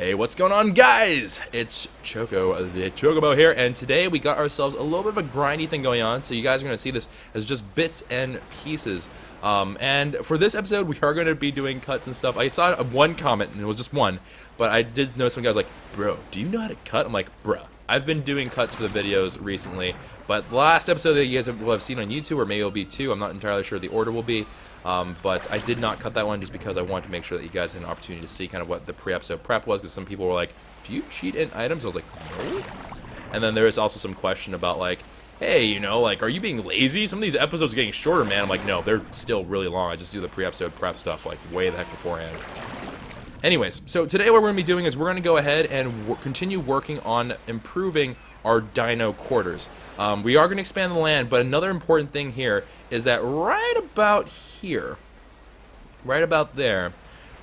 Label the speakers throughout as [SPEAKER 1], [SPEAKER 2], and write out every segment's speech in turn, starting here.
[SPEAKER 1] Hey, what's going on, guys? It's Choco, the Chocobo here, and today we got ourselves a little bit of a grindy thing going on, so you guys are going to see this as just bits and pieces. And for this episode, we are going to be doing cuts and stuff. I saw one comment, and it was just one, but I did notice some guys like, bro, do you know how to cut? I'm like, bro, I've been doing cuts for the videos recently, but the last episode that you guys will have seen on YouTube, or maybe it'll be two, I'm not entirely sure the order will be, but I did not cut that one just because I wanted to make sure that you guys had an opportunity to see kind of what the pre-episode prep was, because some people were like, do you cheat in items? I was like, no. And then there was also some question about like, hey, you know, like, are you being lazy? Some of these episodes are getting shorter, man. I'm like, no, they're still really long. I just do the pre-episode prep stuff like way the heck beforehand. Anyways, so today what we're going to be doing is we're going to go ahead and continue working on improving our Dino quarters. We are going to expand the land, but another important thing here is that right about here, right about there,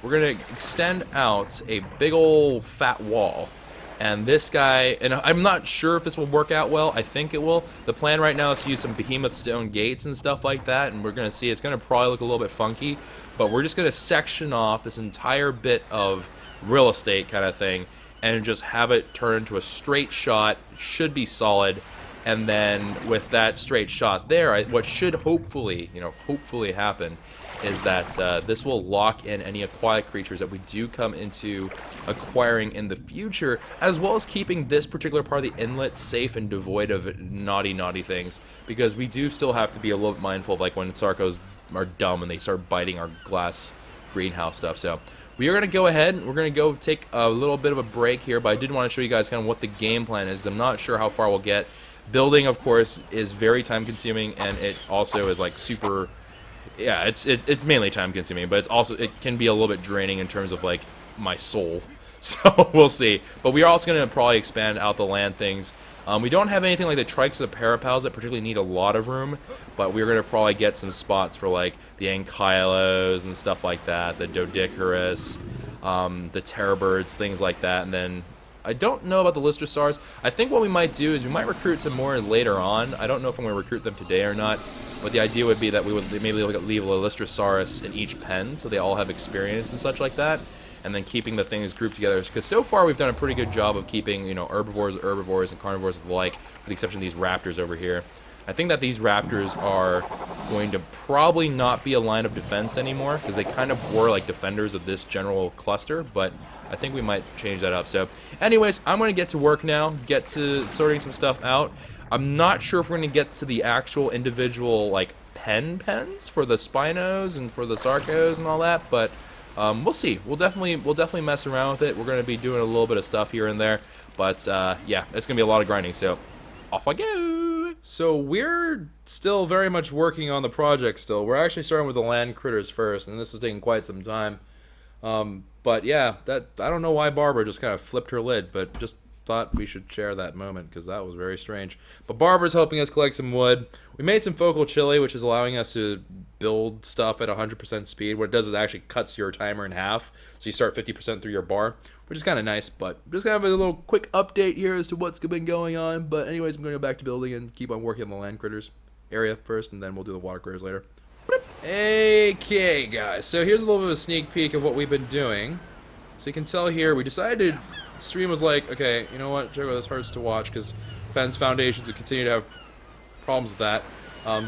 [SPEAKER 1] we're going to extend out a big old fat wall. And this guy, and I'm not sure if this will work out well. I think it will. The plan right now is to use some behemoth stone gates and stuff like that, and we're going to see it's going to probably look a little bit funky, but we're just going to section off this entire bit of real estate kind of thing and just have it turn into a straight shot. It should be solid. And then with that straight shot there, what should hopefully, hopefully happen is that this will lock in any aquatic creatures that we do come into acquiring in the future, as well as keeping this particular part of the inlet safe and devoid of naughty things, because we do still have to be a little bit mindful of like when Sarcos are dumb and they start biting our glass greenhouse stuff. So we are going to go ahead and we're going to go take a little bit of a break here, but I did want to show you guys kind of what the game plan is. I'm not sure how far we'll get. Building, of course, is very time consuming, and it also is like super, yeah, it's mainly time consuming, but it can be a little bit draining in terms of like my soul. So we'll see. But we are also going to probably expand out the land things. We don't have anything like the trikes or the parapals that particularly need a lot of room, but we're going to probably get some spots for like the ankylos and stuff like that, the Doedicurus, the terrorbirds, things like that, and then I don't know about the Lystrosaurs. I think what we might do is we might recruit some more later on. I don't know if I'm going to recruit them today or not, but the idea would be that we would maybe leave a Lystrosaurus in each pen so they all have experience and such like that, and then keeping the things grouped together. Because so far we've done a pretty good job of keeping, herbivores, and carnivores alike, with the exception of these raptors over here. I think that these raptors are going to probably not be a line of defense anymore, because they kind of were like defenders of this general cluster, but I think we might change that up. So anyways, I'm going to get to work now, get to sorting some stuff out. I'm not sure if we're going to get to the actual individual like pens for the Spinos and for the Sarcos and all that, but we'll see. We'll definitely mess around with it. We're going to be doing a little bit of stuff here and there, but yeah, it's going to be a lot of grinding, so off I go. So we're still very much working on the project still. We're actually starting with the land critters first, and this is taking quite some time. But yeah, I don't know why Barbara just kind of flipped her lid, but just thought we should share that moment because that was very strange. But Barbara's helping us collect some wood. We made some focal chili, which is allowing us to build stuff at 100% speed. What it does is it actually cuts your timer in half, so you start 50% through your bar, which is kind of nice. But just kind of a little quick update here as to what's been going on. But anyways, I'm going to go back to building and keep on working on the land critters area first, and then we'll do the water critters later. Okay, guys, so here's a little bit of a sneak peek of what we've been doing. So you can tell here, we decided, stream was like, okay, you know what, Choco, this hurts to watch because Fence Foundations would continue to have problems with that.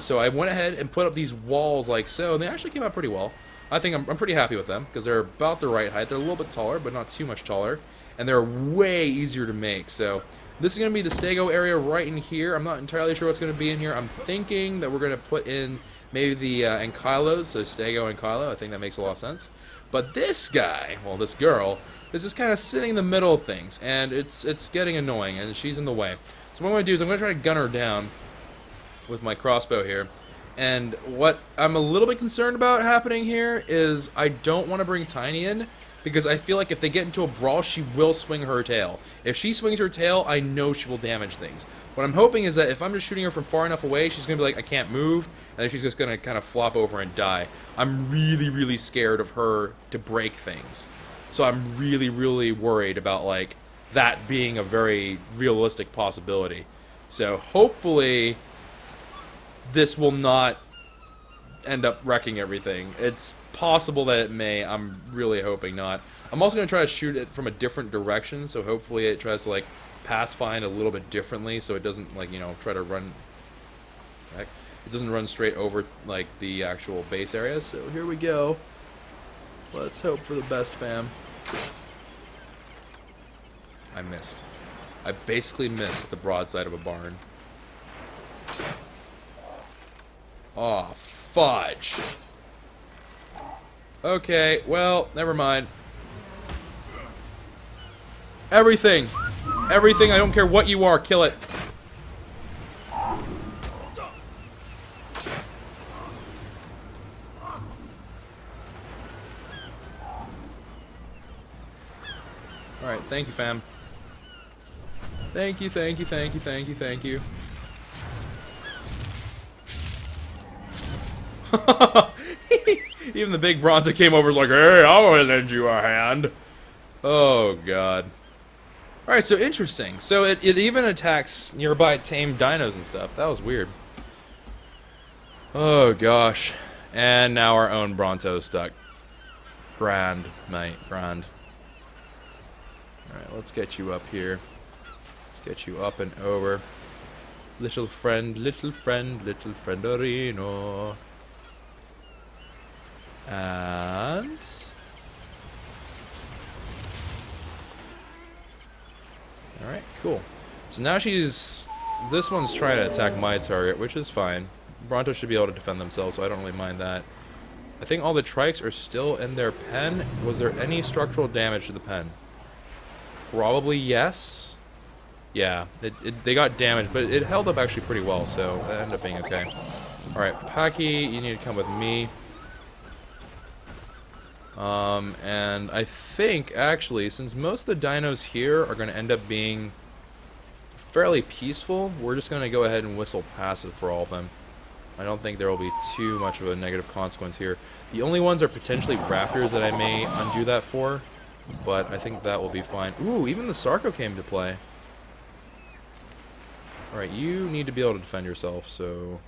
[SPEAKER 1] So I went ahead and put up these walls like so, and they actually came out pretty well. I think I'm pretty happy with them because they're about the right height. They're a little bit taller, but not too much taller, and they're way easier to make. So this is going to be the stego area right in here. I'm not entirely sure what's going to be in here. I'm thinking that we're going to put in maybe the ankylos, so stego and ankylo. I think that makes a lot of sense. But this guy, well, this girl, is just kind of sitting in the middle of things, and it's getting annoying, and she's in the way. So what I'm going to do is I'm going to try to gun her down with my crossbow here. And what I'm a little bit concerned about happening here is I don't want to bring Tiny in, because I feel like if they get into a brawl, she will swing her tail. If she swings her tail, I know she will damage things. What I'm hoping is that if I'm just shooting her from far enough away, she's going to be like, I can't move, and then she's just going to kind of flop over and die. I'm really scared of her to break things. So I'm really worried about like that being a very realistic possibility. So hopefully this will not end up wrecking everything. It's possible that it may. I'm really hoping not. I'm also going to try to shoot it from a different direction, so hopefully it tries to, like, pathfind a little bit differently, so it doesn't, like, you know, try to run... Heck, it doesn't run straight over, like, the actual base area. So here we go. Let's hope for the best, fam. I missed. I basically missed the broadside of a barn. Aw, fudge. Okay, well, never mind. Everything! Everything, I don't care what you are, kill it. Alright, thank you, fam. Thank you, thank you, thank you, thank you, thank you. Even the big Bronza came over and was like, hey, I'll lend you a hand. Oh, God. Alright, so interesting. So it even attacks nearby tame dinos and stuff. That was weird. Oh, gosh. And now our own Bronto's stuck. Grand, mate. Grand. Alright, let's get you up here. Let's get you up and over. Little friend, little friend, little friendorino. And... Alright, cool. So now she's... This one's trying to attack my target, which is fine. Bronto should be able to defend themselves, so I don't really mind that. I think all the trikes are still in their pen. Was there any structural damage to the pen? Probably yes. Yeah, they got damaged, but it held up actually pretty well, so it ended up being okay. Alright, Paki, you need to come with me. And I think, actually, since most of the dinos here are going to end up being fairly peaceful, we're just going to go ahead and whistle passive for all of them. I don't think there will be too much of a negative consequence here. The only ones are potentially raptors that I may undo that for, but I think that will be fine. Ooh, even the Sarco came to play. Alright, you need to be able to defend yourself, so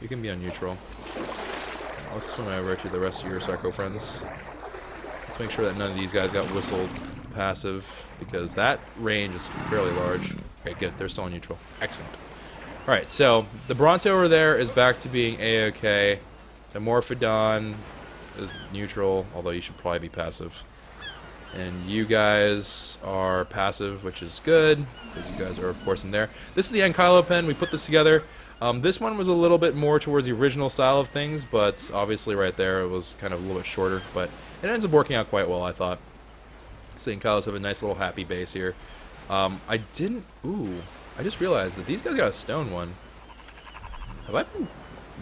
[SPEAKER 1] you can be on neutral. Let's swim over to the rest of your Sarco friends. Let's make sure that none of these guys got whistled passive, because that range is fairly large. Okay, good. They're still on neutral. Excellent. Alright, so the Bronto over there is back to being A-OK. The Morphodon is neutral, although you should probably be passive. And you guys are passive, which is good, because you guys are, of course, in there. This is the Ankylo pen. We put this together. This one was a little bit more towards the original style of things, but obviously right there it was kind of a little bit shorter. But it ends up working out quite well, I thought. So the Ankylos have a nice little happy base here. I just realized that these guys got a stone one. Have I been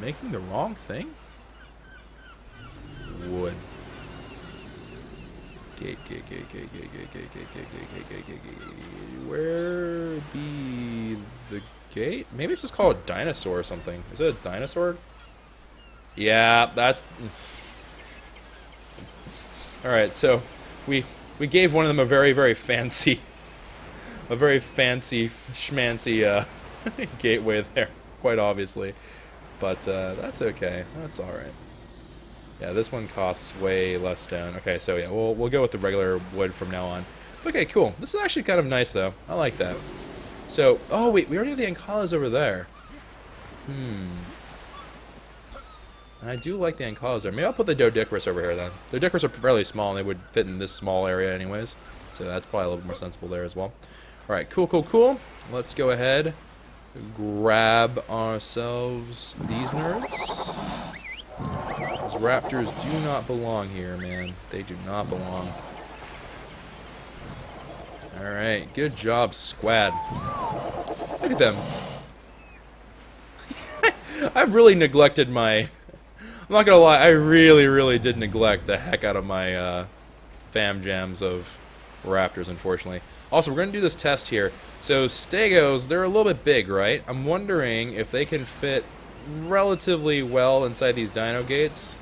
[SPEAKER 1] making the wrong thing? Wood. Gate. Where be the gate? Maybe it's just called a dinosaur or something. Is it a dinosaur? Yeah, that's... Alright, so we gave one of them a very, very fancy... A very fancy, schmancy gateway there, quite obviously. But that's okay. That's alright. Yeah, this one costs way less stone. Okay, so yeah, we'll go with the regular wood from now on. Okay, cool. This is actually kind of nice, though. I like that. So, oh wait, we already have the Ankylos over there. And I do like the Ankylos there. Maybe I'll put the Doedicurus over here then. The Doedicurus are fairly small, and they would fit in this small area anyways. So that's probably a little bit more sensible there as well. Alright, cool. Let's go ahead, grab ourselves these nerds. Those raptors do not belong here, man. They do not belong. Alright, good job, squad. Look at them. I've really neglected my... I'm not gonna lie, I really did neglect the heck out of my fam jams of raptors, unfortunately. Also, we're going to do this test here. So, Stegos, they're a little bit big, right? I'm wondering if they can fit relatively well inside these dino gates.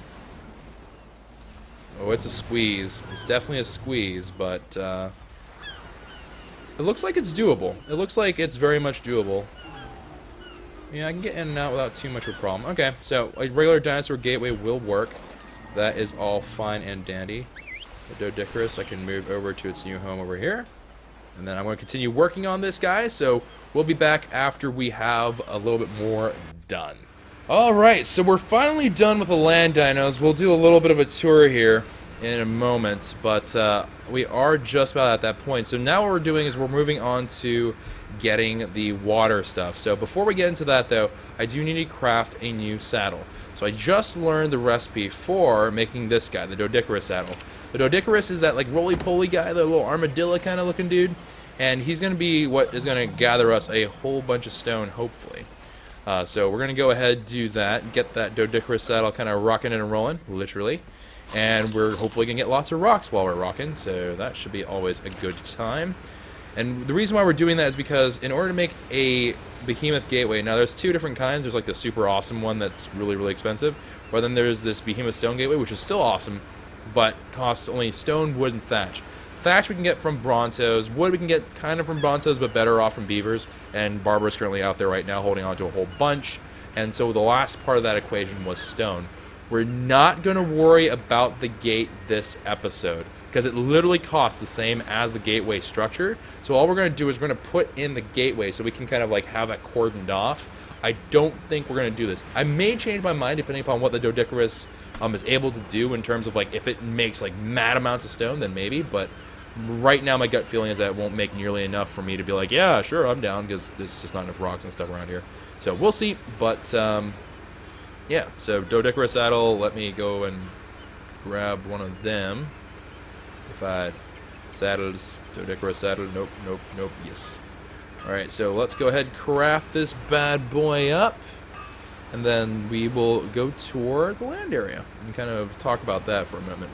[SPEAKER 1] Oh, it's a squeeze. It's definitely a squeeze, but it looks like it's doable. It looks like it's very much doable. Yeah, I can get in and out without too much of a problem. Okay, so a regular dinosaur gateway will work. That is all fine and dandy. The Doedicurus, I can move over to its new home over here. And then I'm going to continue working on this guy, so we'll be back after we have a little bit more done. Alright, so we're finally done with the land dinos. We'll do a little bit of a tour here in a moment, but we are just about at that point. So now what we're doing is we're moving on to getting the water stuff. So before we get into that, though, I do need to craft a new saddle. So I just learned the recipe for making this guy, the Doedicurus saddle. The Doedicurus is that like roly-poly guy, the little armadillo kind of looking dude, and he's going to be what is going to gather us a whole bunch of stone, hopefully. So we're going to go ahead and do that, get that Doedicurus saddle kind of rocking and rolling, literally. And we're hopefully going to get lots of rocks while we're rocking, so that should be always a good time. And the reason why we're doing that is because in order to make a behemoth gateway, now there's two different kinds. There's like the super awesome one that's really, really expensive, but then there's this behemoth stone gateway, which is still awesome, but costs only stone, wood, and thatch. Thatch we can get from Brontos. Wood we can get kind of from Brontos, but better off from beavers. And Barbara's currently out there right now holding on to a whole bunch. And so the last part of that equation was stone. We're not going to worry about the gate this episode, because it literally costs the same as the gateway structure. So all we're going to do is we're going to put in the gateway so we can kind of like have that cordoned off. I don't think we're going to do this. I may change my mind depending upon what the Doedicurus is able to do in terms of like if it makes like mad amounts of stone, then maybe. But right now my gut feeling is that it won't make nearly enough for me to be like, yeah, sure, I'm down, because there's just not enough rocks and stuff around here. So we'll see. But yeah, so Doedicurus saddle, let me go and grab one of them. If I saddles, Doedicurus saddle, nope, nope, nope, yes. Alright, so let's go ahead and craft this bad boy up, and then we will go tour the land area and kind of talk about that for a moment.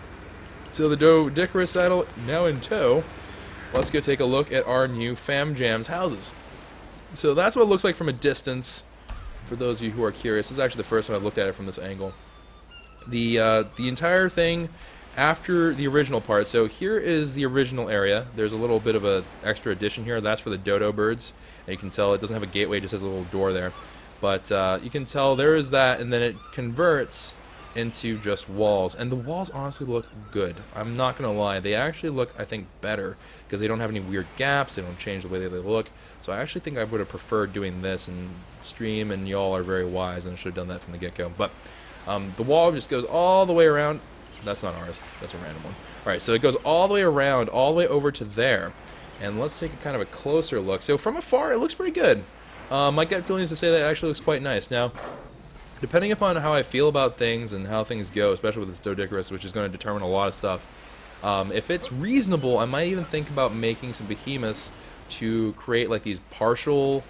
[SPEAKER 1] So the Doedicurus saddle now in tow, let's go take a look at our new Fam Jams houses. So that's what it looks like from a distance, for those of you who are curious. This is actually the first time I've looked at it from this angle. The entire thing after the original part, so here is the original area. There's a little bit of a extra addition here. That's for the dodo birds, and you can tell it doesn't have a gateway, it just has a little door there. But you can tell there is that, and then it converts into just walls. And the walls honestly look good. I'm not going to lie. They actually look, I think, better, because they don't have any weird gaps. They don't change the way they look. So I actually think I would have preferred doing this, and Stream and y'all are very wise, and I should have done that from the get-go. But the wall just goes all the way around. That's not ours. That's a random one. Alright, so it goes all the way around, all the way over to there. And let's take a kind of a closer look. So from afar, it looks pretty good. My gut feeling is to say that it actually looks quite nice. Now, depending upon how I feel about things and how things go, especially with this Doedicurus, which is going to determine a lot of stuff, if it's reasonable, I might even think about making some behemoths to create like these partial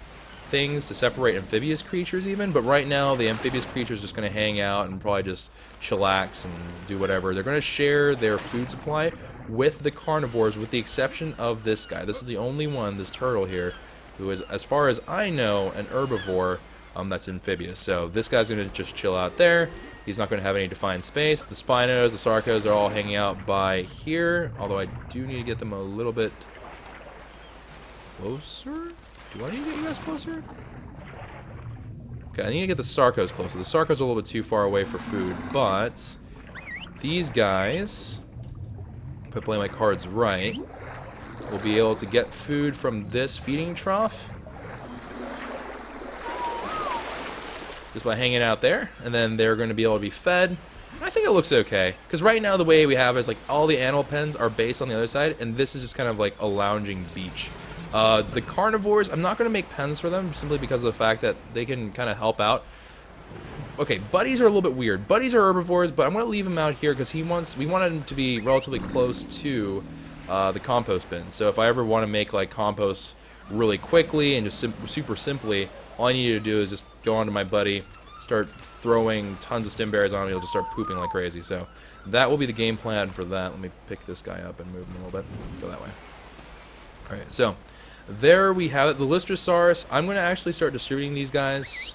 [SPEAKER 1] things to separate amphibious creatures even. But right now, the amphibious creatures are just going to hang out and probably just chillax and do whatever. They're going to share their food supply with the carnivores, with the exception of this guy. This is the only one, this turtle here, who is, as far as I know, an herbivore that's amphibious. So this guy's going to just chill out there. He's not going to have any defined space. The Spinos, the Sarcos are all hanging out by here, although I do need to get them a little bit closer. Do I need to get you guys closer? Okay, I need to get the Sarcos closer. The Sarcos are a little bit too far away for food, but these guys, if I play my cards right, will be able to get food from this feeding trough just by hanging out there, and then they're going to be able to be fed. I think it looks okay, because right now the way we have it is like all the animal pens are based on the other side, and this is just kind of like a lounging beach. The carnivores, I'm not going to make pens for them simply because of the fact that they can kind of help out. Okay, buddies are a little bit weird. Buddies are herbivores, but I'm going to leave him out here because we wanted him to be relatively close to the compost bin. So if I ever want to make like compost really quickly and just super simply, all I need to do is just go onto my buddy, start throwing tons of stim berries on him, he'll just start pooping like crazy. So that will be the game plan for that. Let me pick this guy up and move him a little bit. Go that way. Alright, so there we have it. The Lystrosaurus, I'm going to actually start distributing these guys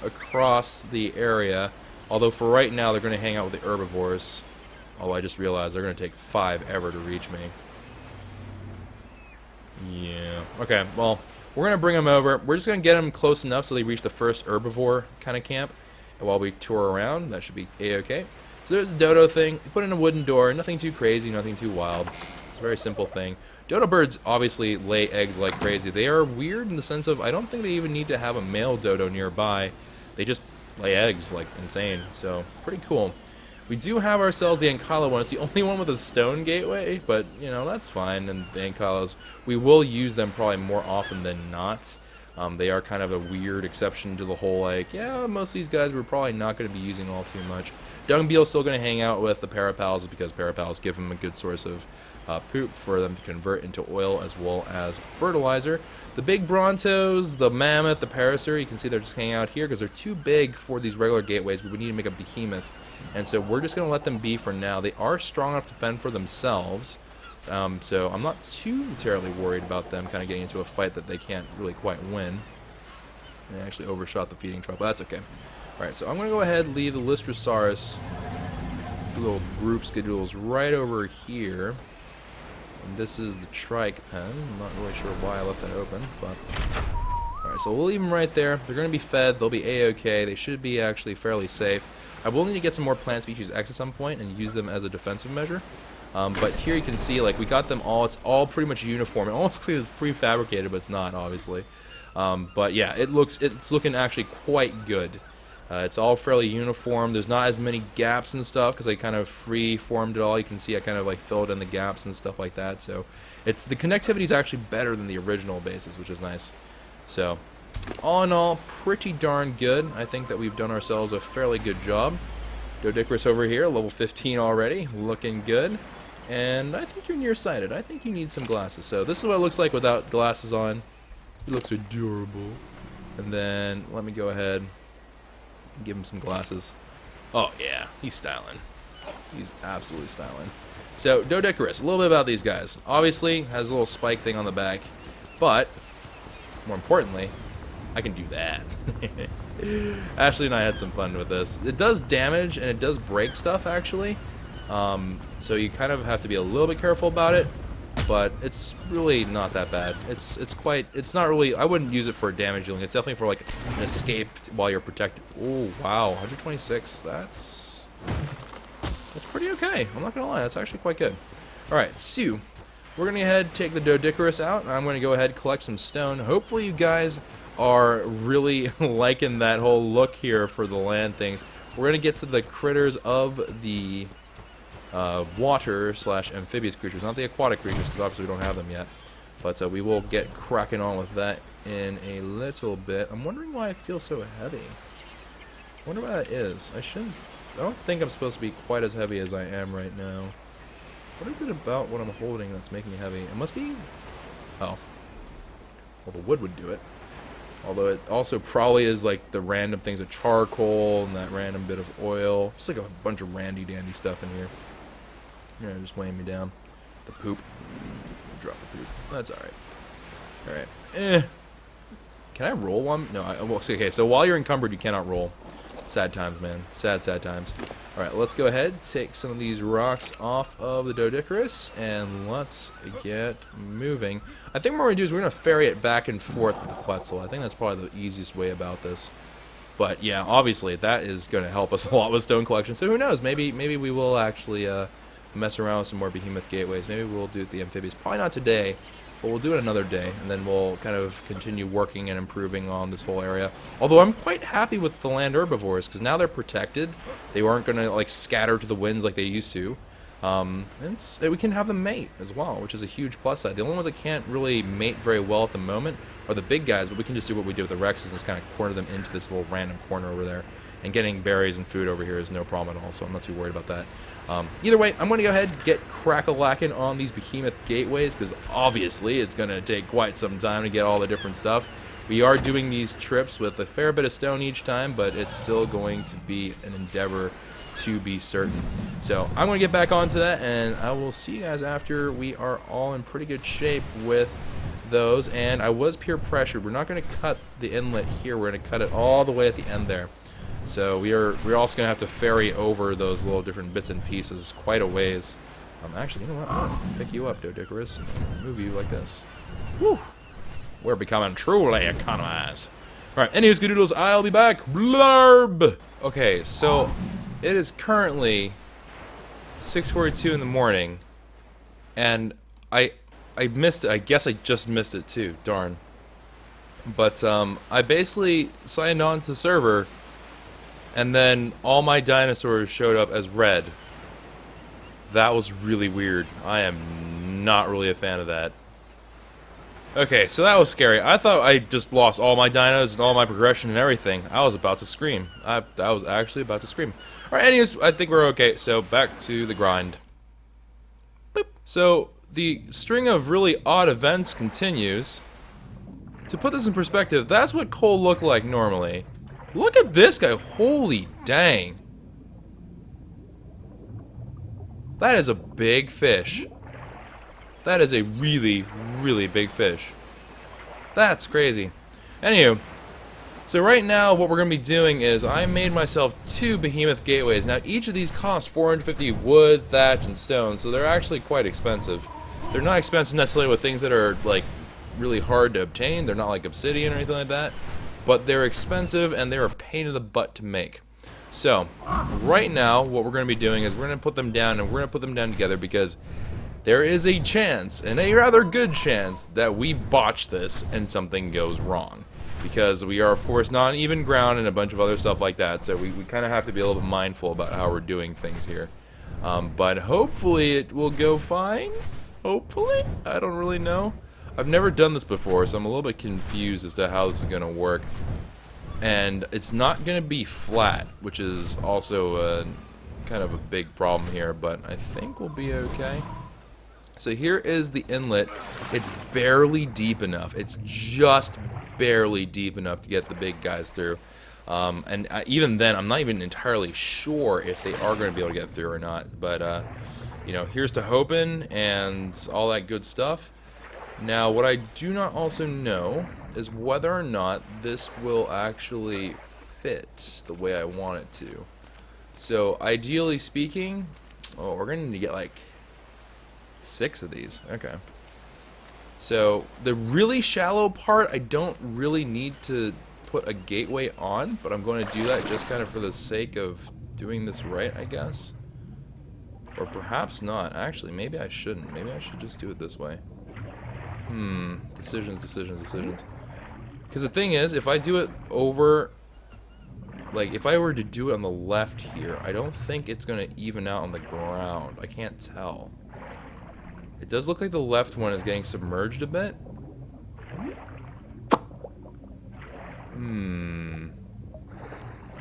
[SPEAKER 1] across the area. Although for right now, they're going to hang out with the herbivores. Although I just realized they're going to take 5 ever to reach me. Yeah. Okay, well, we're going to bring them over. We're just going to get them close enough so they reach the first herbivore kind of camp. And while we tour around, that should be A-okay. So there's the dodo thing. You put in a wooden door. Nothing too crazy, nothing too wild. It's a very simple thing. Dodo birds obviously lay eggs like crazy. They are weird in the sense of I don't think they even need to have a male dodo nearby. They just lay eggs like insane. So pretty cool. We do have ourselves the Ankala one. It's the only one with a stone gateway, but, you know, that's fine. And the Ankalas, we will use them probably more often than not. They are kind of a weird exception to the whole, like, yeah, most of these guys we're probably not going to be using all too much. Dung Beetle's still going to hang out with the Parapals because Parapals give them a good source of poop for them to convert into oil as well as fertilizer. The big Brontos, the Mammoth, the Parasaur, you can see they're just hanging out here because they're too big for these regular gateways. We need to make a behemoth. And so we're just going to let them be for now. They are strong enough to fend for themselves. So I'm not too terribly worried about them kind of getting into a fight that they can't really quite win. They actually overshot the feeding trough, but that's okay. Alright, so I'm going to go ahead and leave the Lystrosaurus little group schedules right over here. And this is the trike pen. I'm not really sure why I left that open, but... Alright, so we'll leave them right there. They're going to be fed. They'll be A-okay. They should be actually fairly safe. I will need to get some more plant species X at some point and use them as a defensive measure. But here you can see, like, we got them all. It's all pretty much uniform. It almost looks like it's prefabricated, but it's not, obviously. But yeah, it's looking actually quite good. It's all fairly uniform. There's not as many gaps and stuff because I kind of free-formed it all. You can see I kind of like filled in the gaps and stuff like that. So the connectivity is actually better than the original bases, which is nice. So all in all, pretty darn good. I think that we've done ourselves a fairly good job. Dodicarus over here, level 15 already, looking good. And I think you're nearsighted. I think you need some glasses. So this is what it looks like without glasses on. It looks adorable. And then let me go ahead and give him some glasses. Oh yeah, he's styling. He's absolutely styling. So Dodicarus, a little bit about these guys. Obviously has a little spike thing on the back, but more importantly, I can do that. Ashley and I had some fun with this. It does damage and it does break stuff actually. So you kind of have to be a little bit careful about it, but it's really not that bad. It's not really, I wouldn't use it for damage dealing. It's definitely for like an escape while you're protected. Oh wow, 126. That's pretty okay. I'm not gonna lie, that's actually quite good. All right, so we're gonna go ahead and take the Dodicarus out, and I'm gonna go ahead and collect some stone. Hopefully you guys are really liking that whole look here for the land things. We're gonna get to the critters of the water/amphibious creatures, not the aquatic creatures, because obviously we don't have them yet. But we will get cracking on with that in a little bit. I'm wondering why I feel so heavy. I wonder why that is. I don't think I'm supposed to be quite as heavy as I am right now. What is it about what I'm holding that's making me heavy? It must be... Oh. Well, the wood would do it. Although it also probably is like the random things of charcoal and that random bit of oil. Just like a bunch of randy-dandy stuff in here. Yeah, just weighing me down. The poop. Drop the poop. That's alright. Alright. Can I roll one? No, well, okay, so while you're encumbered, you cannot roll. Sad times, man. Sad times. Alright, let's go ahead, take some of these rocks off of the Dodicarus, and let's get moving. I think what we're going to do is we're going to ferry it back and forth with the Quetzal. I think that's probably the easiest way about this. But yeah, obviously, that is going to help us a lot with stone collection. So who knows, maybe we will actually mess around with some more behemoth gateways. Maybe we'll do the amphibious. Probably not today, but we'll do it another day, and then we'll kind of continue working and improving on this whole area. Although I'm quite happy with the land herbivores, because now they're protected. They aren't going to like scatter to the winds like they used to. And we can have them mate as well, which is a huge plus side. The only ones that can't really mate very well at the moment are the big guys, but we can just do what we did with the Rexes and just kind of corner them into this little random corner over there. And getting berries and food over here is no problem at all, so I'm not too worried about that. Either way, I'm going to go ahead and get crack-a-lacking on these behemoth gateways, because obviously it's going to take quite some time to get all the different stuff. We are doing these trips with a fair bit of stone each time, but it's still going to be an endeavor to be certain. So I'm going to get back onto that, and I will see you guys after we are all in pretty good shape with those. And I was peer pressured. We're not going to cut the inlet here. We're going to cut it all the way at the end there. So we're also going to have to ferry over those little different bits and pieces quite a ways. Actually, you know what? I'm going to pick you up, Dodicarus, and move you like this. Woo! We're becoming truly economized. Alright, anyways, good doodles, I'll be back. Blarb! Okay, so it is currently 6:42 in the morning, and I missed it. I guess I just missed it too. Darn. But I basically signed on to the server, and then all my dinosaurs showed up as red. That was really weird. I am not really a fan of that. Okay, so that was scary. I thought I just lost all my dinos and all my progression and everything. I was about to scream. I was actually about to scream. Alright, anyways, I think we're okay. So, back to the grind. Boop. So, the string of really odd events continues. To put this in perspective, that's what Cole looked like normally. Look at this guy. Holy dang. That is a big fish. That is a really, really big fish. That's crazy. Anywho, so right now what we're going to be doing is I made myself 2 behemoth gateways. Now each of these cost 450 wood, thatch, and stone, so they're actually quite expensive. They're not expensive necessarily with things that are like really hard to obtain. They're not like obsidian or anything like that, but they're expensive and they're a pain in the butt to make. So right now what we're going to be doing is we're going to put them down, and we're going to put them down together because there is a chance, and a rather good chance, that we botch this and something goes wrong. Because we are, of course, not on even ground and a bunch of other stuff like that, so we kind of have to be a little bit mindful about how we're doing things here. But hopefully it will go fine. Hopefully? I don't really know. I've never done this before, so I'm a little bit confused as to how this is going to work. And it's not going to be flat, which is also kind of a big problem here, but I think we'll be okay. So here is the inlet. It's barely deep enough. It's just barely deep enough to get the big guys through. And even then, I'm not even entirely sure if they are going to be able to get through or not. But, you know, here's to hoping and all that good stuff. Now, what I do not also know is whether or not this will actually fit the way I want it to. So, ideally speaking, oh, we're going to need to get like 6 of these. Okay. So the really shallow part, I don't really need to put a gateway on, but I'm going to do that just kind of for the sake of doing this right, I guess. Or perhaps not. Actually, maybe I shouldn't. Maybe I should just do it this way. Decisions, decisions, decisions. Because the thing is, if I do it over, like, if I were to do it on the left here, I don't think it's going to even out on the ground. I can't tell. It does look like the left one is getting submerged a bit.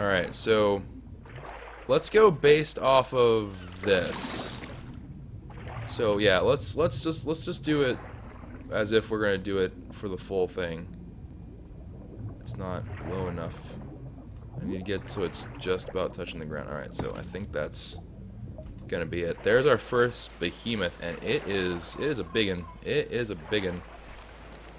[SPEAKER 1] Alright, so let's go based off of this. So yeah, let's just do it as if we're gonna do it for the full thing. It's not low enough. I need to get so it's just about touching the ground. Alright, so I think that's gonna be it. There's our first behemoth, and it is a biggin. It is a biggin,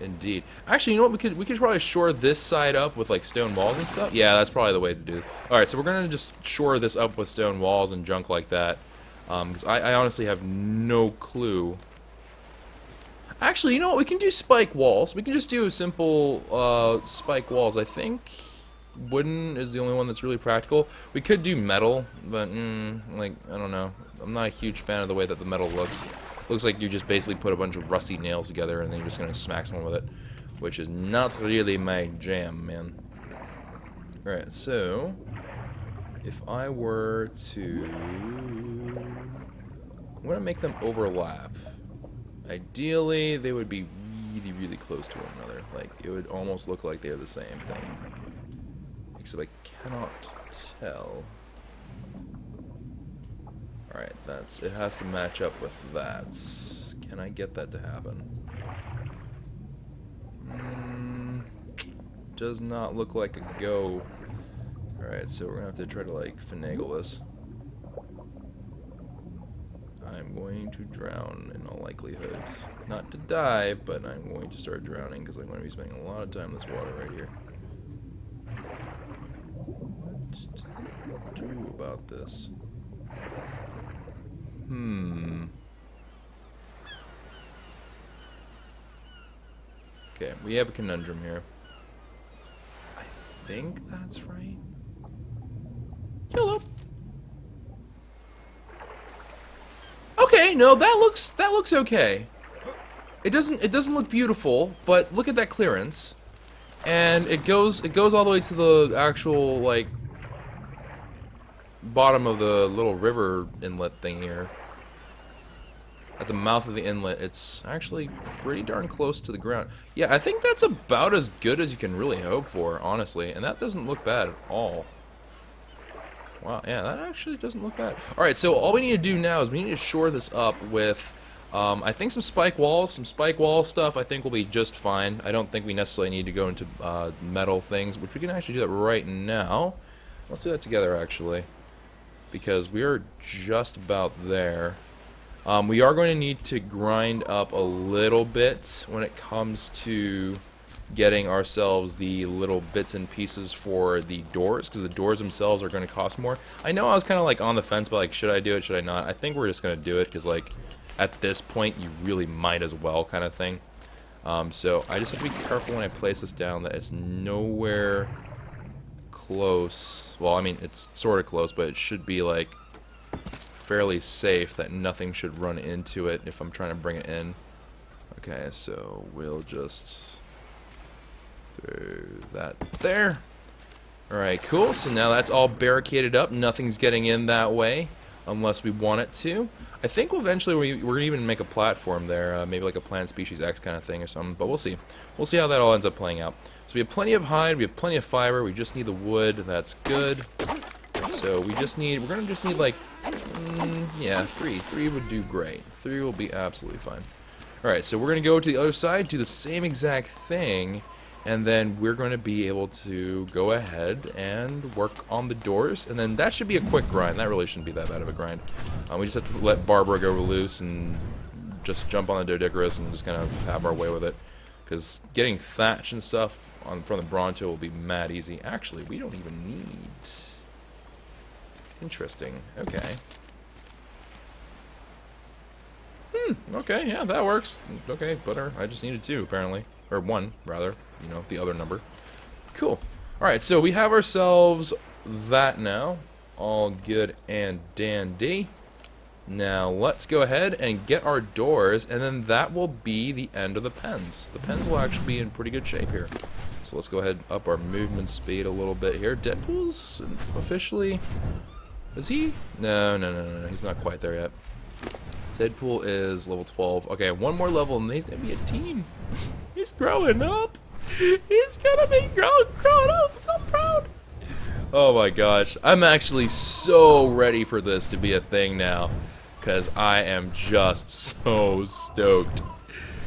[SPEAKER 1] indeed. Actually, you know what? We could probably shore this side up with like stone walls and stuff. Yeah, that's probably the way to do it. All right, so we're gonna just shore this up with stone walls and junk like that, because I honestly have no clue. Actually, you know what? We can do spike walls. We can just do simple spike walls. I think wooden is the only one that's really practical. We could do metal, but like, I don't know. I'm not a huge fan of the way that the metal looks. Looks like you just basically put a bunch of rusty nails together and then you're just gonna smack someone with it, which is not really my jam, man. Alright, so if I were to, I'm gonna make them overlap. Ideally, they would be really, really close to one another. Like, it would almost look like they're the same thing. Except I cannot tell. Alright, it has to match up with that. Can I get that to happen? Does not look like a go. Alright, so we're gonna have to try to like finagle this. I'm going to drown in all likelihood. Not to die, but I'm going to start drowning because I'm going to be spending a lot of time in this water right here. What to do about this? Okay, we have a conundrum here. I think that's right. Hello. Okay, no, that looks okay. It doesn't look beautiful, but look at that clearance. And it goes all the way to the actual like bottom of the little river inlet thing here. At the mouth of the inlet, it's actually pretty darn close to the ground. Yeah, I think that's about as good as you can really hope for, honestly. And that doesn't look bad at all. Wow, yeah, that actually doesn't look bad. Alright, so all we need to do now is we need to shore this up with, I think some spike walls. Some spike wall stuff I think will be just fine. I don't think we necessarily need to go into metal things, which we can actually do that right now. Let's do that together, actually. Because we are just about there. We are going to need to grind up a little bit when it comes to getting ourselves the little bits and pieces for the doors, because the doors themselves are going to cost more. I know I was kind of like on the fence, but like, should I do it, should I not? I think we're just going to do it, because like, at this point, you really might as well kind of thing. So I just have to be careful when I place this down that it's nowhere close. Well, I mean, it's sort of close, but it should be like fairly safe that nothing should run into it if I'm trying to bring it in. Okay, so we'll just throw that there. Alright, cool. So now that's all barricaded up. Nothing's getting in that way unless we want it to. I think eventually we're going to even make a platform there, maybe like a plant species X kind of thing or something, but we'll see. We'll see how that all ends up playing out. So we have plenty of hide, we have plenty of fiber, we just need the wood. That's good. So we're going to just need like, yeah, 3. 3 would do great. 3 will be absolutely fine. Alright, so we're going to go to the other side, do the same exact thing, and then we're going to be able to go ahead and work on the doors, and then that should be a quick grind. That really shouldn't be that bad of a grind. We just have to let Barbara go loose and just jump on the Doedicurus and just kind of have our way with it. Because getting thatch and stuff from the Bronto will be mad easy. Actually, we don't even need... Interesting. Okay. Okay, yeah, that works. Okay, butter. I just needed 2, apparently. Or 1, rather. You know, the other number. Cool. Alright, so we have ourselves that now. All good and dandy. Now, let's go ahead and get our doors, and then that will be the end of the pens. The pens will actually be in pretty good shape here. So let's go ahead and up our movement speed a little bit here. Deadpool's officially... Is he? No, he's not quite there yet. Deadpool is level 12. Okay, one more level and he's gonna be a teen. He's growing up. He's gonna be growing up. So proud. Oh my gosh. I'm actually so ready for this to be a thing now. Because I am just so stoked.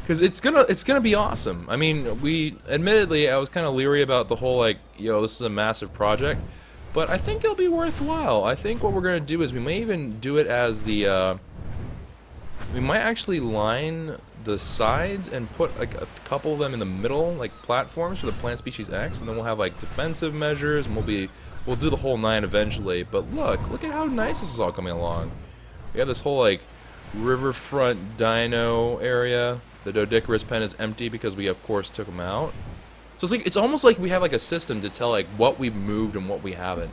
[SPEAKER 1] Because it's gonna be awesome. I mean, admittedly I was kind of leery about the whole like, yo, this is a massive project. But I think it'll be worthwhile. I think what we're going to do is we may even do it as the, we might actually line the sides and put like a couple of them in the middle, like platforms for the plant species X, and then we'll have like defensive measures, and we'll do the whole 9 eventually. But look at how nice this is all coming along. We have this whole like riverfront dino area. The Doedicurus pen is empty because we of course took them out. So it's almost like we have like a system to tell like what we've moved and what we haven't.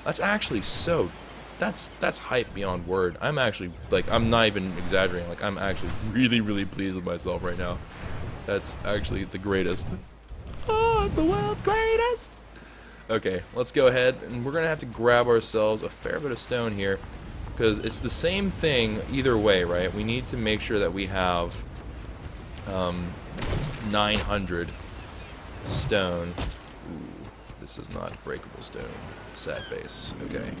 [SPEAKER 1] That's actually so, that's hype beyond word. I'm actually like, I'm not even exaggerating. Like I'm actually really pleased with myself right now. That's actually the greatest. Oh, it's the world's greatest. Okay, let's go ahead and we're gonna have to grab ourselves a fair bit of stone here because it's the same thing either way, right? We need to make sure that we have 900. Stone. Ooh, this is not breakable stone. Sad face. Okay.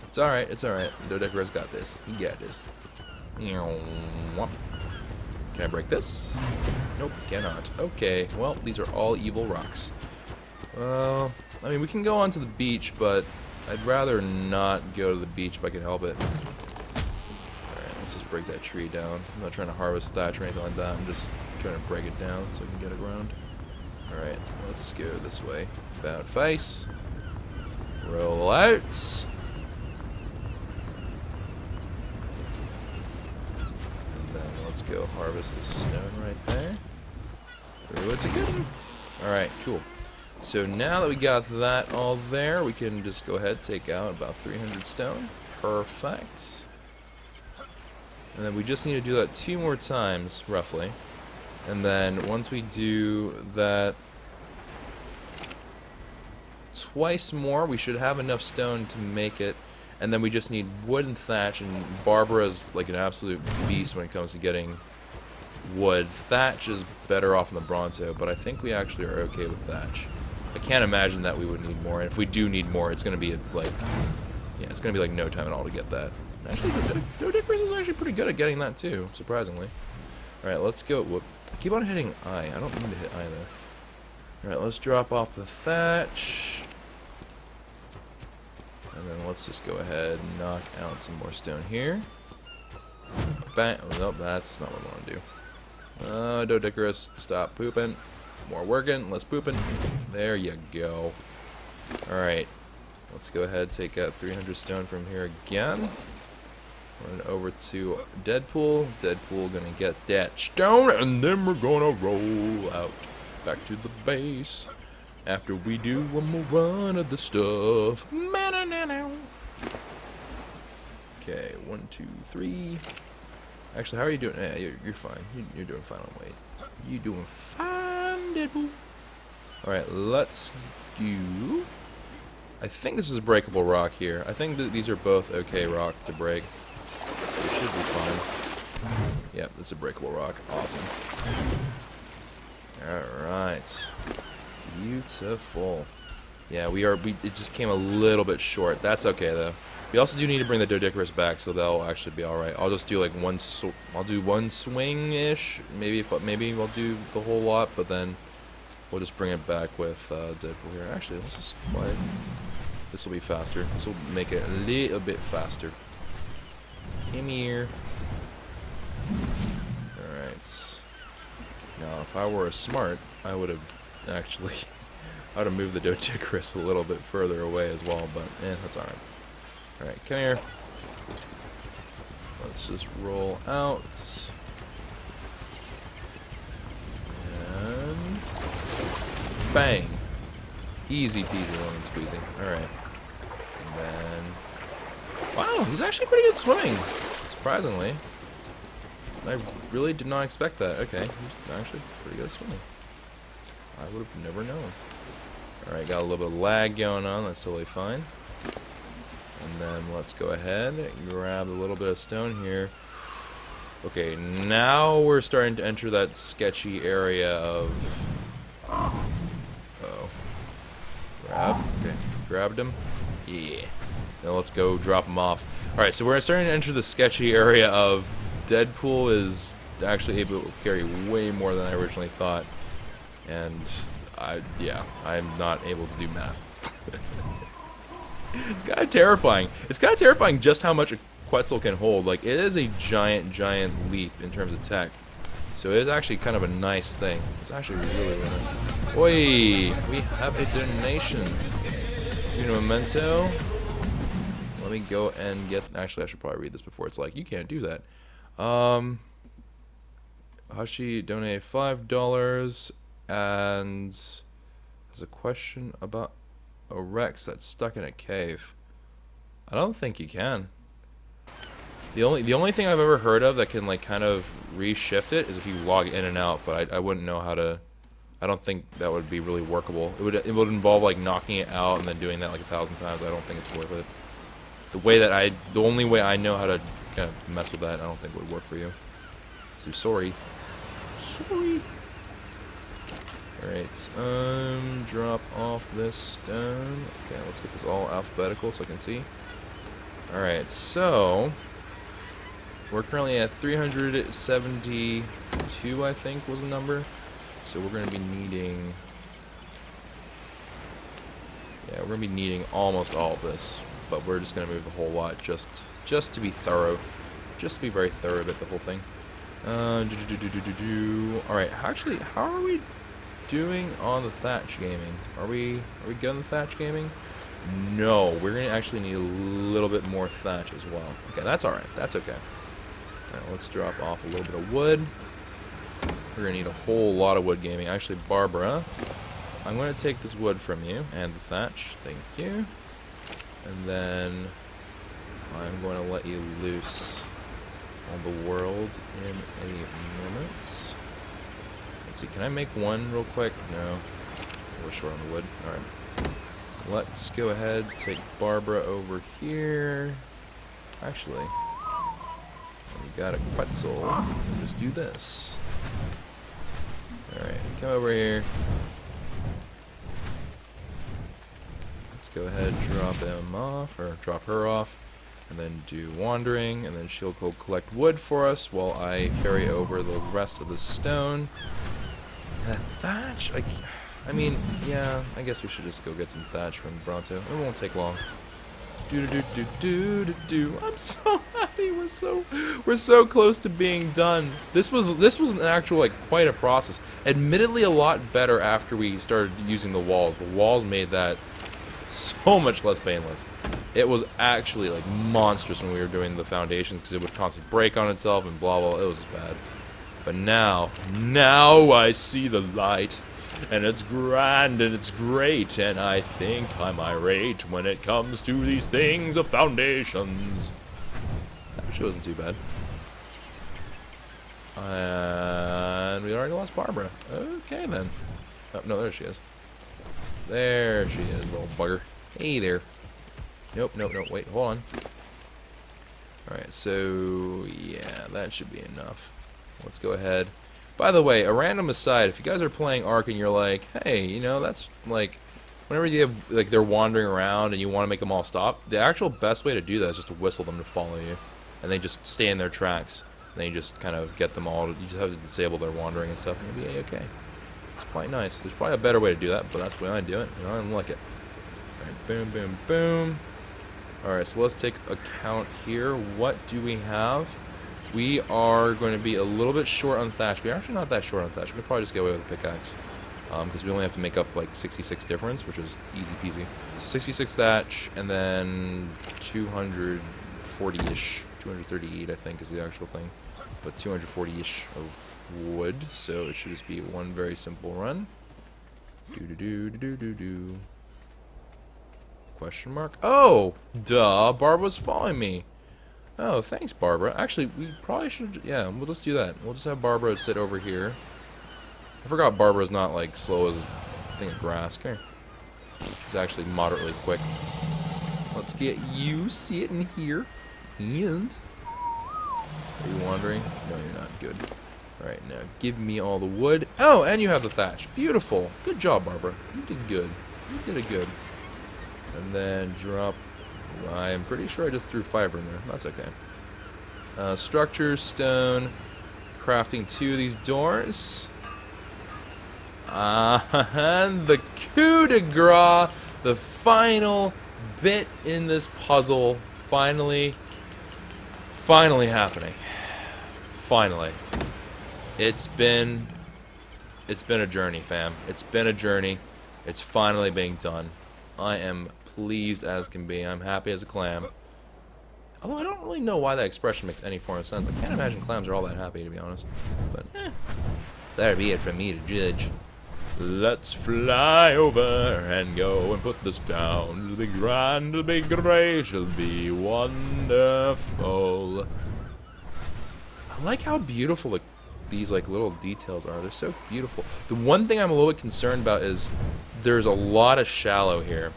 [SPEAKER 1] It's alright, it's alright. Doedicurus got this. He got this. Can I break this? Nope, cannot. Okay, well, these are all evil rocks. I mean, we can go onto the beach, but I'd rather not go to the beach if I can help it. Alright, let's just break that tree down. I'm not trying to harvest thatch or anything like that. I'm just trying to break it down so I can get it around. Alright, let's go this way. About face. Roll out. And then let's go harvest this stone right there. Ooh, it's a good one. Alright, cool. So now that we got that all there, we can just go ahead and take out about 300 stone. Perfect. And then we just need to do that 2 more times, roughly. And then once we do that twice more, we should have enough stone to make it. And then we just need wood and thatch, and Barbara's like an absolute beast when it comes to getting wood. Thatch is better off in the Bronto, but I think we actually are okay with thatch. I can't imagine that we would need more, and if we do need more, it's gonna be like, yeah, it's gonna be like no time at all to get that. Actually, the Dodicarus is actually pretty good at getting that too, surprisingly. All right, let's go. Whoop. I keep on hitting I. I don't mean to hit I though. All right, let's drop off the thatch, and then let's just go ahead and knock out some more stone here. Bang! Oh, nope, that's not what I want to do. Dodicarus, stop pooping. More working, less pooping. There you go. Alright. Let's go ahead and take out 300 stone from here again. Run over to Deadpool. Deadpool gonna get that stone, and then we're gonna roll out back to the base after we do one more run of the stuff. Okay, 1, 2, 3. Actually, how are you doing? Yeah, you're fine. You're doing fine on weight. You doing fine, Deadpool. Alright, let's do... I think this is a breakable rock here. I think that these are both okay rock to break. So it should be fine. Yep, it's a breakable rock. Awesome. Alright. Beautiful. Yeah, it just came a little bit short. That's okay, though. We also do need to bring the Dodicarus back, so that'll actually be all right. I'll just do like I'll do one swing-ish. Maybe I'll do the whole lot, but then we'll just bring it back with Deadpool here. Actually, let's just fly. This will be faster. This will make it a little bit faster. Come here. All right. Now, if I were smart, I would have actually I would have moved the Dodicarus a little bit further away as well, but that's all right. Alright, come here. Let's just roll out. And bang. Easy peasy lemon squeezy. Alright. And then... Wow, he's actually pretty good swimming. Surprisingly. I really did not expect that. Okay, he's actually pretty good at swimming. I would have never known. Alright, got a little bit of lag going on. That's totally fine. And then let's go ahead and grab a little bit of stone here. Okay, now we're starting to enter that sketchy area of... Uh-oh. Okay, grabbed him. Yeah. Now let's go drop him off. Alright, so we're starting to enter the sketchy area of Deadpool is actually able to carry way more than I originally thought. And I'm not able to do math. It's kind of terrifying. It's kind of terrifying just how much a Quetzal can hold. Like, it is a giant, giant leap in terms of tech. So it is actually kind of a nice thing. It's actually really, really nice. Oi! We have a donation. You know, memento. Let me go and get... Actually, I should probably read this before it's like, you can't do that. Hashi donated $5 and has a question about a Rex that's stuck in a cave. I don't think you can. The only thing I've ever heard of that can like kind of reshift it is if you log in and out, but I wouldn't know how to. I don't think that would be really workable. It would involve like knocking it out and then doing that like 1,000 times. I don't think it's worth it. The only way I know how to kind of mess with that, I don't think would work for you. So sorry. Alright, drop off this stone. Okay, let's get this all alphabetical so I can see. Alright, so we're currently at 372, I think was the number. So we're gonna be needing almost all of this. But we're just gonna move the whole lot just to be thorough. Just to be very thorough about the whole thing. Alright, actually, how are we doing on the thatch gaming? Are we good on the thatch gaming? No, we're gonna actually need a little bit more thatch as well. Okay, that's alright. That's okay. Alright, let's drop off a little bit of wood. We're going to need a whole lot of wood gaming. Actually, Barbara, I'm going to take this wood from you and the thatch. Thank you. And then I'm going to let you loose on the world in a moment. Let's see, can I make one real quick? No. We're short on the wood. Alright. Let's go ahead, take Barbara over here. Actually, we got a Quetzal. We'll just do this. Alright, come over here. Let's go ahead, drop him off, or drop her off. And then do wandering, and then she'll go collect wood for us while I carry over the rest of the stone. And a thatch? I mean, yeah, I guess we should just go get some thatch from Bronto. It won't take long. Do. I'm so happy. We're so close to being done. This was an actual, like, quite a process. Admittedly, a lot better after we started using the walls. The walls made that so much less painless. It was actually, like, monstrous when we were doing the foundations because it would constantly break on itself and blah blah. It was bad. But now I see the light. And it's grand and it's great, and I think I'm irate when it comes to these things of foundations. Actually, wasn't too bad. And we already lost Barbara. Okay, then. Oh, no, there she is. There she is, little bugger. Hey there. Nope, wait, hold on. Alright, so, yeah, that should be enough. Let's go ahead. By the way, a random aside, if you guys are playing ARK and you're like, hey, you know, that's like, whenever you have, like, they're wandering around and you want to make them all stop, the actual best way to do that is just to whistle them to follow you. And they just stay in their tracks. And then you just kind of get them all, you just have to disable their wandering and stuff, and you'll be okay. It's quite nice. There's probably a better way to do that, but that's the way I do it. You know, I don't like it. Alright, boom, boom, boom. Alright, so let's take a count here. What do we have? We are going to be a little bit short on thatch. We're actually not that short on thatch. We'll probably just get away with a pickaxe. Because we only have to make up like 66 difference, which is easy peasy. So 66 thatch, and then 240-ish, 238 I think is the actual thing. But 240-ish of wood, so it should just be one very simple run. Do. Question mark? Oh! Duh! Barb was following me. Oh, thanks, Barbara. Actually, we probably should... Yeah, we'll just do that. We'll just have Barbara sit over here. I forgot Barbara's not, like, slow as a thing of grass. Come here. She's actually moderately quick. Let's get you sitting here. And... Are you wandering? No, you're not. Good. Alright, now give me all the wood. Oh, and you have the thatch. Beautiful. Good job, Barbara. You did good. You did it good. And then drop... I'm pretty sure I just threw fiber in there. That's okay. Structures, stone, crafting 2 of these doors. And the coup de grace, the final bit in this puzzle, finally happening. Finally. It's been a journey, fam. It's been a journey. It's finally being done. I am pleased as can be. I'm happy as a clam. Although I don't really know why that expression makes any form of sense. I can't imagine clams are all that happy, to be honest. But, that'd be it for me to judge. Let's fly over and go and put this down. It'll be grand, it'll be great, it'll be wonderful. I like how beautiful these like little details are. They're so beautiful. The one thing I'm a little bit concerned about is there's a lot of shallow here.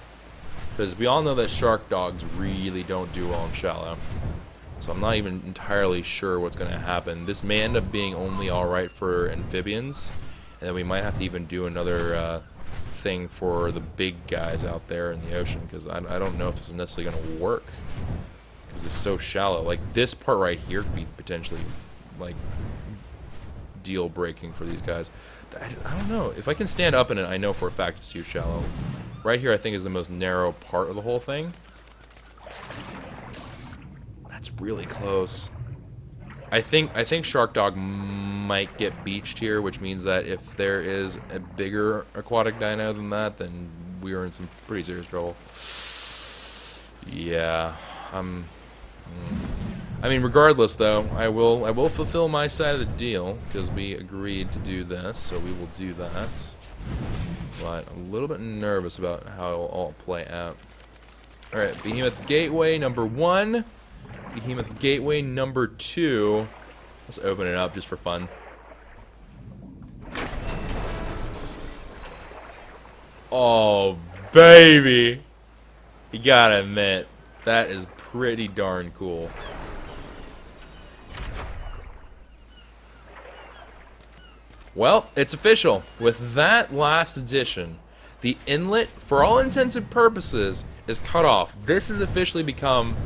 [SPEAKER 1] Because we all know that shark dogs really don't do well in shallow. So I'm not even entirely sure what's going to happen. This may end up being only alright for amphibians. And then we might have to even do another thing for the big guys out there in the ocean. Because I don't know if this is necessarily going to work. Because it's so shallow. Like this part right here could be potentially like deal breaking for these guys. I don't know. If I can stand up in it, I know for a fact it's too shallow. Right here, I think, is the most narrow part of the whole thing. That's really close. I think Shark Dog might get beached here, which means that if there is a bigger aquatic dino than that, then we are in some pretty serious trouble. Yeah, I mean, regardless, though, I will fulfill my side of the deal because we agreed to do this, so we will do that. But I'm a little bit nervous about how it will all play out. All right, Behemoth Gateway number 1, Behemoth Gateway number 2. Let's open it up just for fun. Oh, baby! You gotta admit, that is pretty darn cool. Well, it's official. With that last edition, the Inlet, for all intents and purposes, is cut off. This has officially become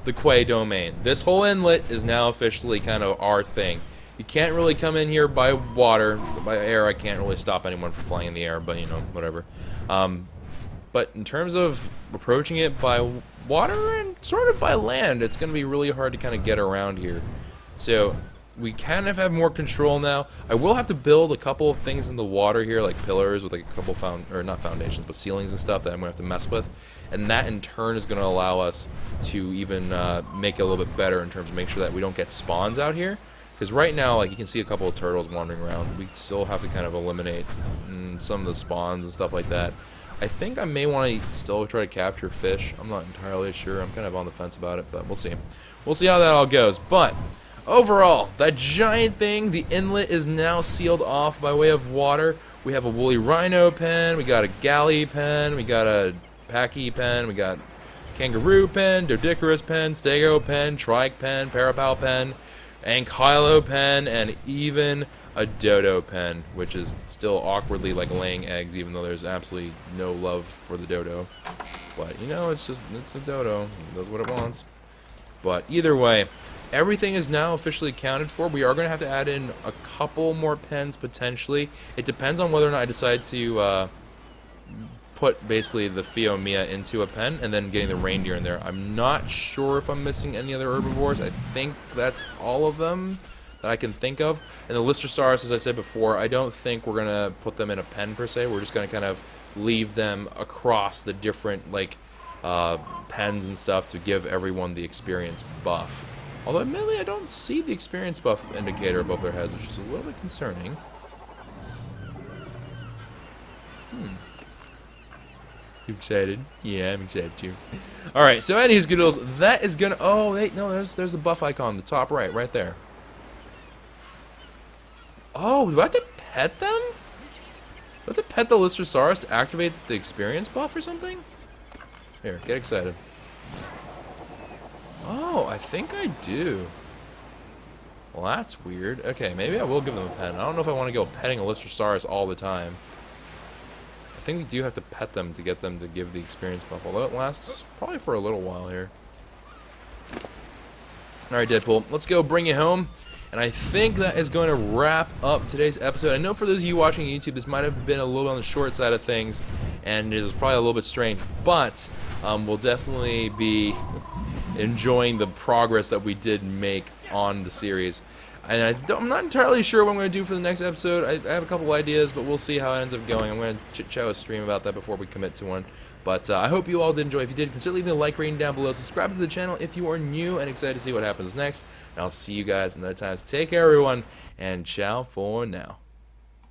[SPEAKER 1] the Kwehs domain. This whole inlet is now officially kind of our thing. You can't really come in here by water. By air, I can't really stop anyone from flying in the air, but, you know, whatever. But in terms of approaching it by water and sort of by land, it's going to be really hard to kind of get around here. So we kind of have more control now. I will have to build a couple of things in the water here, like pillars with like a couple not foundations, but ceilings and stuff that I'm gonna have to mess with, and that in turn is gonna allow us to even make it a little bit better in terms of make sure that we don't get spawns out here. Because right now, like you can see a couple of turtles wandering around. We still have to kind of eliminate some of the spawns and stuff like that. I think I may want to still try to capture fish. I'm not entirely sure. I'm kind of on the fence about it, but we'll see. We'll see how that all goes. But overall, that giant thing, the inlet, is now sealed off by way of water. We have a woolly rhino pen, we got a galley pen, we got a packy pen, we got kangaroo pen, doedicurus pen, stego pen, trike pen, parapal pen, ankylo pen, and even a dodo pen, which is still awkwardly like laying eggs, even though there's absolutely no love for the dodo. But, you know, it's a dodo. It does what it wants. But either way, everything is now officially accounted for. We are going to have to add in a couple more pens potentially. It depends on whether or not I decide to put basically the Fiomia into a pen and then getting the reindeer in there. I'm not sure if I'm missing any other herbivores. I think that's all of them that I can think of. And the Lystrosaurus, as I said before, I don't think we're going to put them in a pen per se. We're just going to kind of leave them across the different like pens and stuff to give everyone the experience buff. Although, admittedly, I don't see the experience buff indicator above their heads, which is a little bit concerning. You excited? Yeah, I'm excited too. Alright, so anyways, goodles, that is gonna... Oh, wait, no, there's a buff icon on the top right there. Oh, do I have to pet them? Do I have to pet the Lystrosaurus to activate the experience buff or something? Here, get excited. Oh, I think I do. Well, that's weird. Okay, maybe I will give them a pet. I don't know if I want to go petting a Lystrosaurus all the time. I think we do have to pet them to get them to give the experience buff, although it lasts probably for a little while here. Alright, Deadpool, let's go bring you home. And I think that is going to wrap up today's episode. I know for those of you watching YouTube, this might have been a little on the short side of things, and it was probably a little bit strange, but we'll definitely be enjoying the progress that we did make on the series. And I'm not entirely sure what I'm going to do for the next episode. I have a couple ideas, but we'll see how it ends up going. I'm going to chit-chat a stream about that before we commit to one. But I hope you all did enjoy. If you did, consider leaving a like rating down below. Subscribe to the channel if you are new and excited to see what happens next. And I'll see you guys another time. So take care, everyone, and ciao for now.